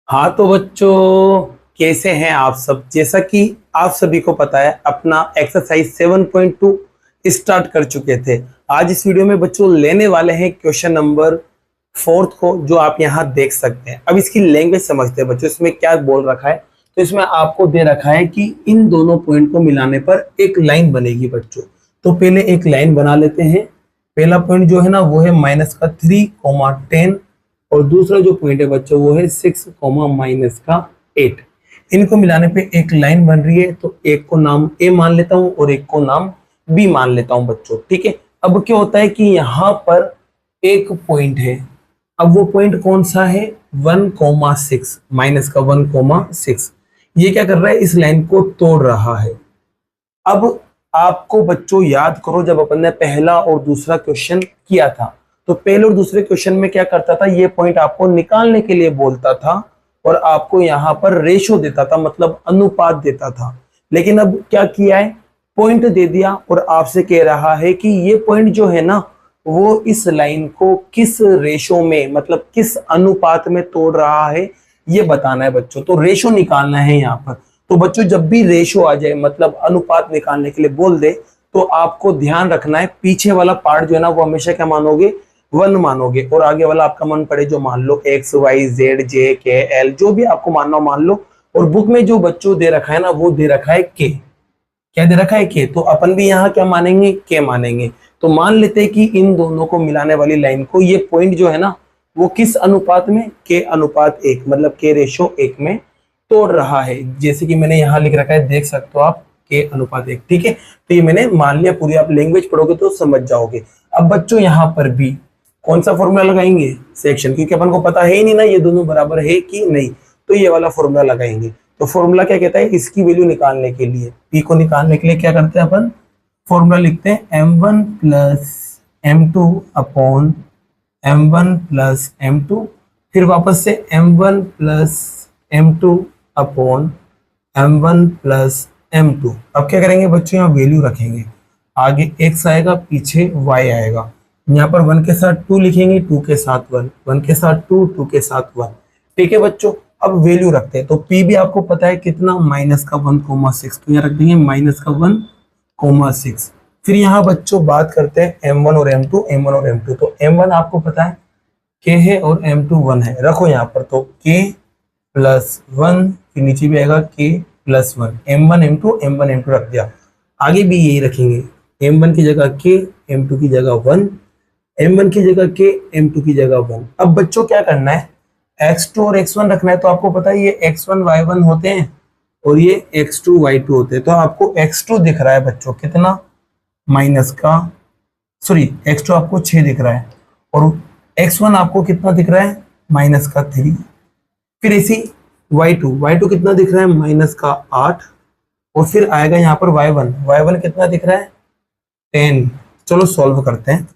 हाँ तो बच्चों, कैसे हैं आप सब। जैसा कि आप सभी को पता है, अपना एक्सरसाइज 7.2 स्टार्ट कर चुके थे। आज इस वीडियो में बच्चों लेने वाले हैं क्वेश्चन नंबर 4 को, जो आप यहाँ देख सकते हैं। अब इसकी लैंग्वेज समझते हैं बच्चों, इसमें क्या बोल रखा है। तो इसमें आपको दे रखा है कि इन दोनों पॉइंट को मिलाने पर एक लाइन बनेगी बच्चों। तो पहले एक लाइन बना लेते हैं। पहला पॉइंट जो है ना, वो है -3, 10, और दूसरा जो पॉइंट है बच्चों वो है 6, -8। इनको मिलाने पे एक लाइन बन रही है। तो एक को नाम ए मान लेता हूं और एक को नाम बी मान लेता हूं बच्चों, ठीक है। अब क्या होता है कि यहाँ पर एक पॉइंट है। अब वो पॉइंट कौन सा है? 1,6, माइनस का 1,6। ये क्या कर रहा है? इस लाइन को तोड़ रहा है। अब आपको बच्चों याद करो, जब अपन ने पहला और दूसरा क्वेश्चन किया था, तो पहले और दूसरे क्वेश्चन में क्या करता था, ये पॉइंट आपको निकालने के लिए बोलता था और आपको यहाँ पर रेशो देता था, मतलब अनुपात देता था। लेकिन अब क्या किया है, पॉइंट दे दिया और आपसे कह रहा है कि ये पॉइंट जो है ना, वो इस लाइन को किस रेशो में, मतलब किस अनुपात में तोड़ रहा है, ये बताना है बच्चों। तो रेशो निकालना है यहाँ पर। तो बच्चों, जब भी रेशो आ जाए, मतलब अनुपात निकालने के लिए बोल दे, तो आपको ध्यान रखना है पीछे वाला पार्ट जो है ना, वो हमेशा क्या मानोगे? 1 मानोगे, और आगे वाला आपका मन पड़े जो मान लो एक्स वाई जेड जे के एल, जो भी आपको मानना हो मान लो। और बुक में जो बच्चों दे रखा है ना, वो दे रखा है के। क्या दे रखा है? के। तो अपन भी यहाँ क्या मानेंगे? के मानेंगे। तो मान लेते हैं कि इन दोनों को मिलाने वाली लाइन को, ये पॉइंट जो है ना, वो किस अनुपात में? के अनुपात 1, मतलब के रेशो 1 में तोड़ रहा है। जैसे कि मैंने यहाँ लिख रखा है, देख सकते हो आप, के अनुपात 1, ठीक है। तो ये मैंने मान लिया। पूरी आप लैंग्वेज पढ़ोगे तो समझ जाओगे। अब बच्चों यहाँ पर भी कौन सा फॉर्मूला लगाएंगे? सेक्शन, क्योंकि अपन को पता है ही नहीं ना ये दोनों बराबर है कि नहीं। तो ये वाला फॉर्मूला लगाएंगे। तो फॉर्मूला क्या कहता है? इसकी वैल्यू निकालने के लिए, पी को निकालने के लिए क्या करते हैं अपन? फॉर्मूला लिखते हैं m1 plus m2 upon m1 plus m2, फिर वापस से m1 plus m2 upon m1 plus m2। अब क्या करेंगे बच्चों? यहाँ वैल्यू रखेंगे। आगे x आएगा, पीछे y आएगा। यहाँ पर 1 के साथ 2 लिखेंगे, 2 के साथ 1, 1 के साथ 2, 2 के साथ 1, ठीक है बच्चों। अब वैल्यू रखते हैं। तो p भी आपको पता है कितना? -1,6। तो यहाँ रख देंगे -1,6। फिर यहाँ बच्चों बात करते हैं m1 और m2, m1 और m2। तो m1 आपको पता है k है और m2 1 है, रखो यहाँ पर। तो k प्लस 1, फिर नीचे भी आएगा k प्लस 1, m1 m2 रख दिया। आगे भी यही रखेंगे, m1 की जगह k, m2 की जगह 1, m1 की जगह k, m2 की जगह 1। अब बच्चों क्या करना है? x2 और x1 रखना है। तो आपको पता है ये x1 y1 होते हैं और ये x2 y2 होते हैं। तो आपको x2 दिख रहा है बच्चों कितना? माइनस का, सॉरी, x2 आपको 6 दिख रहा है और x1 आपको कितना दिख रहा है? माइनस का 3। फिर इसी y2 कितना दिख रहा है? माइनस का 8। और फिर आएगा यहाँ पर y1 कितना दिख रहा है? 10। चलो सॉल्व करते हैं।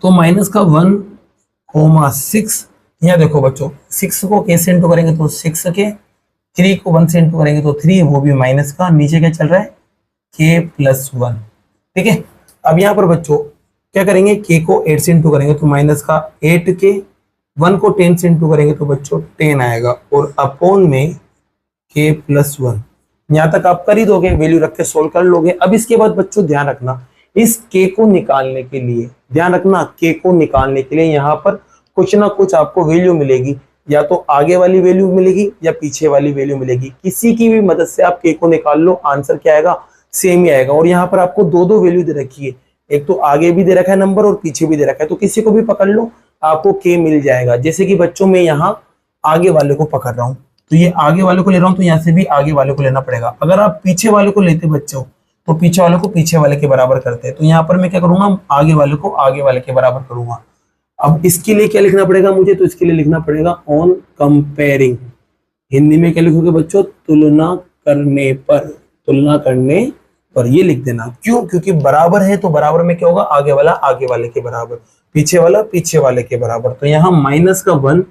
तो माइनस का 1,6, यहाँ देखो बच्चों, 6 को k से इंटू करेंगे तो 6 के, 3 को 1 से इंटू करेंगे तो 3, वो भी माइनस का। नीचे क्या चल रहा है? k प्लस 1, ठीक है। अब यहाँ पर बच्चों क्या करेंगे? k को 8 से इंटू करेंगे तो माइनस का 8 के, 1 को 10 से इंटू करेंगे तो बच्चों 10 आएगा, और अपॉन में k प्लस 1। यहाँ तक आप कर ही दोगे, वैल्यू रख के सोल्व कर लोगे। अब इसके बाद बच्चों ध्यान रखना, इस k को निकालने के लिए, ध्यान रखना, k को निकालने के लिए यहाँ पर कुछ ना कुछ आपको वैल्यू मिलेगी। या तो आगे वाली वैल्यू मिलेगी या पीछे वाली वैल्यू मिलेगी। किसी की भी मदद से आप k को निकाल लो, आंसर क्या आएगा? सेम ही आएगा। और यहाँ पर आपको दो वैल्यू दे रखी है, एक तो आगे भी दे रखा है नंबर और पीछे भी दे रखा है। तो किसी को भी पकड़ लो, आपको k मिल जाएगा। जैसे कि बच्चों में यहाँ आगे वाले को पकड़ रहा हूँ, तो ये आगे वाले को ले रहा हूँ, तो यहाँ से भी आगे वाले को लेना पड़ेगा। अगर आप पीछे वाले को लेते बच्चों, तो पीछे वाले को पीछे वाले के बराबर करते हैं। तो यहाँ पर मैं क्या करूंगा? आगे वाले को आगे वाले के बराबर करूंगा। अब इसके लिए क्या लिखना पड़ेगा मुझे? तो इसके लिए लिखना पड़ेगा ऑन कंपेयरिंग। हिंदी में क्या लिखोगे बच्चों? तुलना करने पर, तुलना करने पर। ये लिख देना। क्यों? क्योंकि बराबर है तो बराबर में क्या होगा? आगे वाला आगे वाले के बराबर, पीछे वाला पीछे वाले के बराबर। तो यहाँ माइनस का 1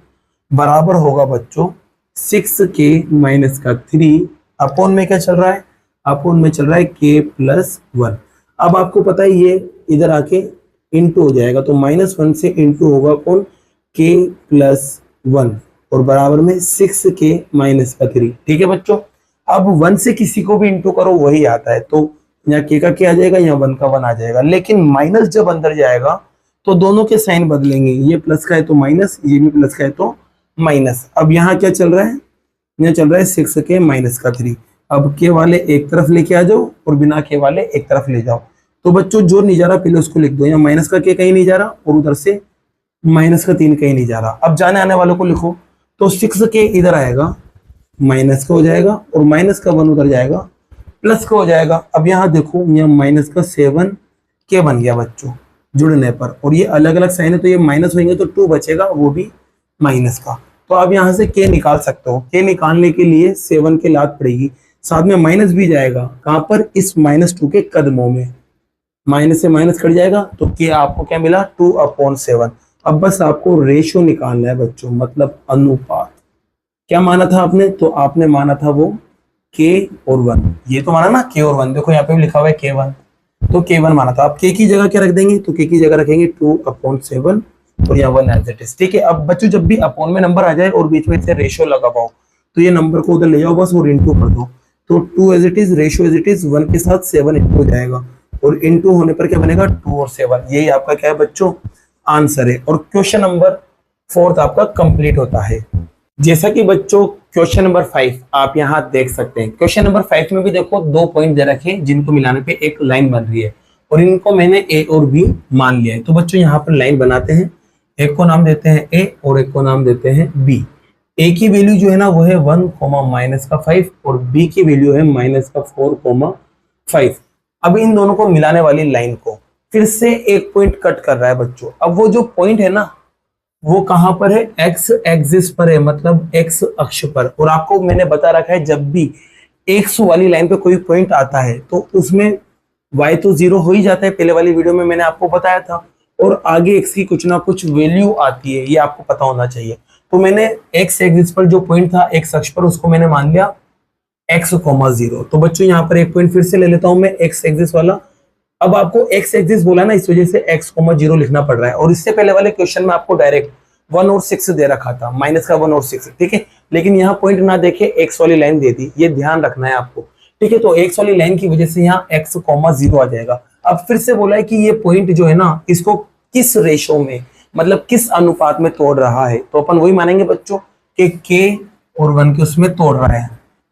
बराबर होगा बच्चों 6 के माइनस का 3, अपॉन में क्या चल रहा है? अपॉन में चल रहा है k प्लस 1। अब आपको पता है ये इधर आके इंटू हो जाएगा, तो -1 से इंटू होगा कौन? k plus 1। और बराबर में 6k माइनस का 3। ठीक है बच्चों, अब 1 से किसी को भी इंटू करो वही आता है, तो यहाँ k का क्या आ जाएगा, यहाँ 1 का 1 आ जाएगा। लेकिन माइनस जब अंदर जाएगा तो दोनों के साइन बदलेंगे, ये प्लस का है तो माइनस, ये भी प्लस का है तो माइनस। अब यहाँ क्या चल रहा है, यहाँ चल रहा है 6k माइनस का 3। अब के वाले एक तरफ लेके आ जाओ और बिना के वाले एक तरफ ले जाओ। तो बच्चों जो नहीं जा रहा पहले उसको लिख दो, यहाँ माइनस का के कहीं नहीं जा रहा और उधर से माइनस का 3 कहीं नहीं जा रहा। अब जाने आने वालों को लिखो, तो 6k इधर आएगा माइनस का हो जाएगा और माइनस का 1 उधर जाएगा प्लस का हो जाएगा। अब यहाँ देखो, यहाँ माइनस का 7k बन गया बच्चों जुड़ने पर, और ये अलग अलग साइन है तो ये माइनस होंगे तो 2 बचेगा, वो भी माइनस का। तो आप यहाँ से k निकाल सकते हो। k निकालने के लिए 7 के लात पड़ेगी, साथ में माइनस भी जाएगा। कहाँ पर, इस -2 के कदमों में, माइनस से माइनस कट जाएगा तो k आपको क्या मिला, 2/7। अब बस आपको रेशियो निकालना है बच्चों, मतलब अनुपात। क्या माना था आपने, तो आपने माना था वो k और 1, ये तो माना ना k और 1, देखो यहाँ पे भी लिखा हुआ है k1, तो k1 माना था। आप k की जगह क्या रख देंगे, तो k की जगह रखेंगे 2/7 और यहाँ 1 एज इट इज। ठीक है, अब बच्चों जब भी अपॉन में नंबर आ जाए और बीच में से रेशियो लगा पाओ तो ये नंबर को उधर ले जाओ बस और इंटू कर दो, तो 2 as it is, ratio as it is, 1 के साथ 7 इंटू हो जाएगा और इंटू होने पर क्या बनेगा, 2 और 7। यही आपका क्या है बच्चों, आंसर है। और क्वेश्चन नंबर 4 आपका कंप्लीट होता है। जैसा कि बच्चों क्वेश्चन नंबर 5 आप यहाँ देख सकते हैं। क्वेश्चन नंबर 5 में भी देखो 2 पॉइंट दे रखे हैं जिनको मिलाने पे एक लाइन बन रही है और इनको मैंने ए और बी मान लिया है। तो बच्चों यहाँ पर लाइन बनाते हैं, एक को नाम देते हैं ए और एक को नाम देते हैं बी। ए की वैल्यू जो है ना वो है 1, माइनस का 5 और बी की वैल्यू है माइनस का 4, 5। अब इन दोनों को मिलाने वाली लाइन को फिर से एक पॉइंट कट कर रहा है बच्चों। अब वो जो पॉइंट है ना वो कहां पर है, एक्स एक्सिस पर है, मतलब एक्स अक्ष पर। और आपको मैंने बता रखा है जब भी एक्स वाली लाइन पे कोई पॉइंट आता है तो उसमें y तो 0 हो ही जाता है, पहले वाली वीडियो में मैंने आपको बताया था, और आगे x की कुछ ना कुछ वैल्यू आती है, ये आपको पता होना चाहिए। तो मैंने एक्स एक्सिस पर जो पॉइंट था एक्स अक्ष पर उसको मैंने मान लिया x, 0। तो बच्चों यहाँ पर एक पॉइंट फिर से ले लेता हूं मैं एक्स एक्सिस वाला। अब आपको एक्स एक्सिस बोला ना, इस वजह से x, 0 लिखना पड़ रहा है। और इससे पहले वाले क्वेश्चन में आपको डायरेक्ट 1 और 6 दे रखा था, माइनस का 1 और 6। ठीक है, लेकिन यहाँ पॉइंट ना देखे x वाली लाइन दे दी, ये ध्यान रखना है आपको। ठीक है, तो x वाली लाइन की वजह से यहाँ x, 0 आ जाएगा। अब फिर से बोला है कि ये पॉइंट जो है ना इसको किस रेशो में, मतलब किस अनुपात में तोड़ रहा है, तो अपन वही मानेंगे बच्चों कि k और 1 के उसमें तोड़ रहा है।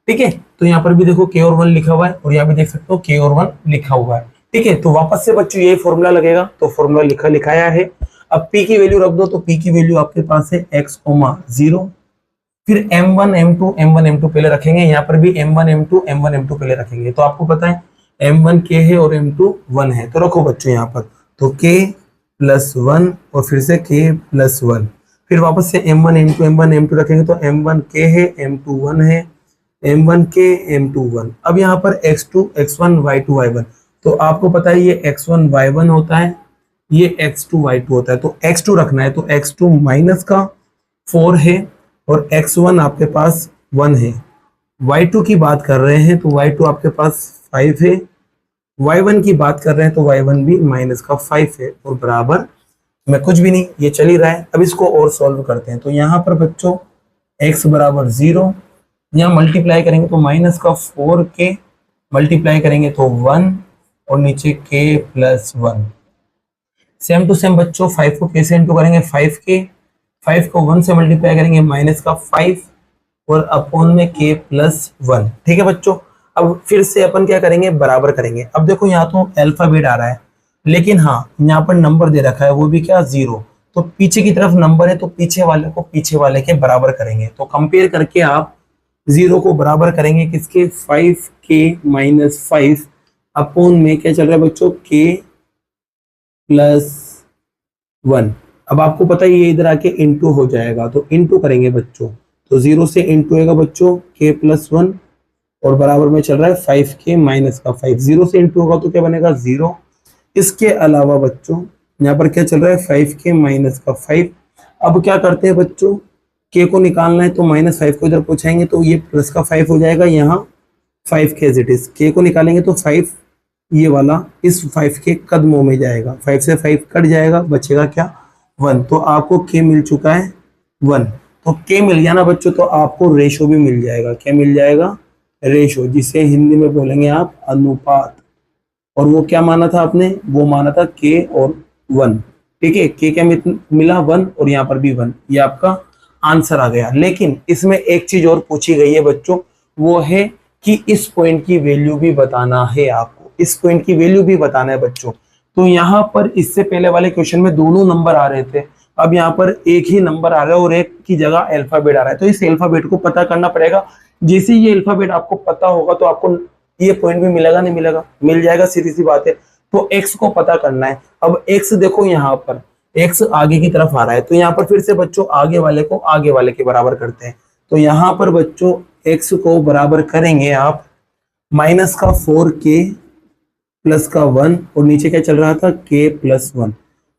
ठीक है, तो यहाँ पर भी देखो k और 1 लिखा हुआ है और यहाँ भी देख सकते हो k और 1 लिखा हुआ है। ठीक है, तो वापस से बच्चों यही फॉर्मूला लगेगा, तो फॉर्मूला लिखाया है। अब p की वैल्यू रख दो, तो p की वैल्यू आपके पास है x, 0। फिर m1 m2 पहले रखेंगे, यहाँ पर भी m1 m2 पहले रखेंगे। तो आपको पता है m1 k है और m2 1 है, तो रखो बच्चों यहाँ पर, तो k + 1 और फिर से k + 1। फिर वापस से m1 m2 रखेंगे, तो m1 k है, m2 1 है, m1 k m2 1। अब यहाँ पर x2 x1 y2 y1, तो आपको पता है ये x1 y1 होता है, ये x2 y2 होता है, तो x2 रखना है, तो x2 माइनस का 4 है और x1 आपके पास 1 है। y2 की बात कर रहे हैं तो y2 आपके पास 5 है, y1 की बात कर रहे हैं तो y1 भी माइनस का 5 है और बराबर में कुछ भी नहीं, ये चल ही रहा है। अब इसको और सॉल्व करते हैं, तो यहाँ पर बच्चों x = 0, यहाँ मल्टीप्लाई करेंगे तो माइनस का 4k, मल्टीप्लाई करेंगे तो 1 और नीचे k + 1। सेम टू सेम बच्चों 5 को k से इंटू करेंगे 5k, 5 को 1 से मल्टीप्लाई करेंगे माइनस का 5 और अपॉन में k + 1। ठीक है बच्चों, अब फिर से अपन क्या करेंगे, बराबर करेंगे। अब देखो यहाँ तो अल्फाबेट आ रहा है, लेकिन हाँ यहाँ पर नंबर दे रखा है, वो भी क्या, 0। तो पीछे की तरफ नंबर है तो पीछे वाले को पीछे वाले के बराबर करेंगे। तो कंपेयर करके आप 0 को बराबर करेंगे किसके, 5k - 5 अपॉन में क्या चल रहा है बच्चों, k + 1। अब आपको पता है ये इधर आके इंटू हो जाएगा, तो इंटू करेंगे बच्चों, तो 0 से इंटू होगा बच्चों k + 1 और बराबर में चल रहा है 5k - का 5। 0 से इंटू होगा तो क्या बनेगा, 0। इसके अलावा बच्चों यहाँ पर क्या चल रहा है, 5k - का 5। अब क्या करते हैं बच्चों, k को निकालना है तो -5 को इधर पूछेंगे तो ये प्लस का 5 हो जाएगा, यहाँ 5k as it is. k को निकालेंगे तो 5 ये वाला इस 5 के कदमों में जाएगा, 5 से 5 कट जाएगा, बचेगा क्या, 1। तो आपको k मिल चुका है 1। तो के मिल गया ना बच्चों, तो आपको रेशो भी मिल जाएगा। क्या मिल जाएगा? रेशो, जिसे हिंदी में बोलेंगे आप अनुपात। और वो क्या माना था आपने? वो माना था के और 1। ठीक है, के क्या मिला? 1, और यहाँ पर भी 1। ये आपका आंसर आ गया। लेकिन इसमें एक चीज और पूछी गई है बच्चों, वो है कि इस पॉइंट की वैल्यू भी बताना है आपको। इस पॉइंट की वैल्यू भी बताना है बच्चों। तो यहाँ पर इससे पहले वाले क्वेश्चन में दोनों नंबर आ रहे थे, अब यहाँ पर एक ही नंबर आ रहा है और एक की जगह अल्फाबेट आ रहा है। तो इस अल्फाबेट को पता करना पड़ेगा। जैसे ये अल्फाबेट आपको पता होगा तो आपको ये पॉइंट भी मिलेगा, नहीं मिलेगा? मिल जाएगा, सीधी सी बात है। तो एक्स को पता करना है। अब एक्स देखो, यहाँ पर एक्स आगे की तरफ आ रहा है, तो यहाँ पर फिर से बच्चों आगे वाले को आगे वाले के बराबर करते हैं। तो यहाँ पर बच्चों एक्स को बराबर करेंगे आप माइनस का 4k प्लस का 1, और नीचे क्या चल रहा था? k plus 1।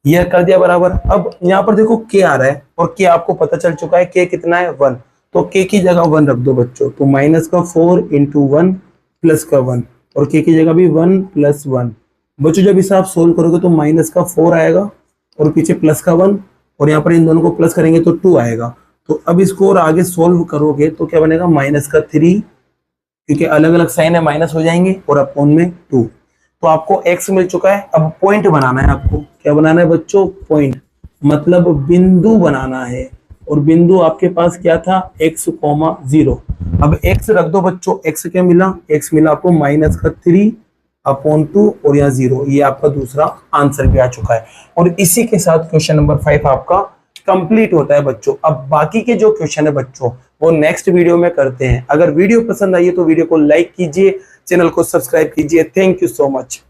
यह कर दिया बराबर। अब यहाँ पर देखो k आ रहा है, और k आपको पता चल चुका है, k कितना है? 1। तो k की जगह 1 रख दो बच्चों। तो माइनस का 4 इंटू 1 प्लस का 1, और k की जगह भी 1 प्लस 1। बच्चों जब इसे आप सोल्व करोगे तो माइनस का 4 आएगा और पीछे प्लस का 1, और यहाँ पर इन दोनों को प्लस करेंगे तो 2 आएगा। तो अब इसको और आगे सोल्व करोगे तो क्या बनेगा? माइनस का 3, क्योंकि अलग अलग साइन है, माइनस हो जाएंगे, और अपॉन में 2। तो आपको x मिल चुका है। अब पॉइंट बनाना है आपको। क्या बनाना है बच्चों? पॉइंट, मतलब बिंदु बनाना है। और बिंदु आपके पास क्या था? x, 0। अब x रख दो बच्चों। x क्या मिला? x मिला आपको माइनस का 3 अपॉन 2 और यहाँ 0। ये आपका दूसरा आंसर भी आ चुका है। और इसी के साथ क्वेश्चन नंबर 5 आपका कंप्लीट होता है बच्चों। अब बाकी के जो क्वेश्चन है बच्चों वो नेक्स्ट वीडियो में करते हैं। अगर वीडियो पसंद आई है तो वीडियो को लाइक कीजिए, चैनल को सब्सक्राइब कीजिए। Thank you so much.